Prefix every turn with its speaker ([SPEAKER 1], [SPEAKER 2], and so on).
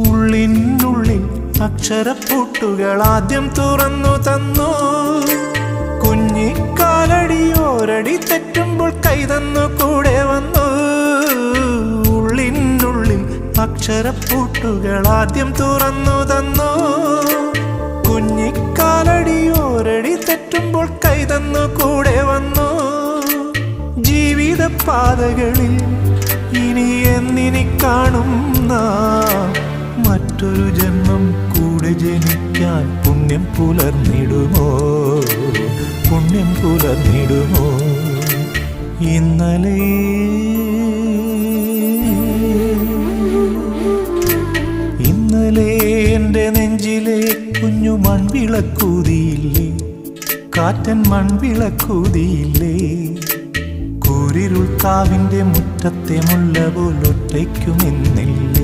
[SPEAKER 1] ഉള്ളിനുള്ളിൽ അക്ഷരപ്പൂട്ടുകൾ ആദ്യം തുറന്നു തന്നു. കുഞ്ഞിക്കാലടിയോരടി തെറ്റുമ്പോൾ കൈതന്നു കൂടെ വന്നു. ഉള്ളിനുള്ളിൽ അക്ഷരപ്പൂട്ടുകൾ ആദ്യം തുറന്നു തന്നു. കുഞ്ഞിക്കാലടിയോരടി തെറ്റുമ്പോൾ കൈതന്നു കൂടെ വന്നു. ജീവിത പാതകളിൽ ഇനി എന്നിനി കാണും മറ്റൊരു ജന്മം കൂടെ ജനിക്കാൻ പുണ്യം പുലർന്നിടുമോ, പുണ്യം പുലർന്നിടുമോ? ഇന്നലെ എൻ്റെ നെഞ്ചിലെ കുഞ്ഞു മൺവിളക്കൂതിയില്ലേ, കാറ്റൻ മൺവിളക്കൂതിയില്ലേ? കൂരിരുൾ കാവിൻ്റെ മുറ്റത്തെ മുല്ല പോലൊറ്റയ്ക്കുമെന്നില്ലേ?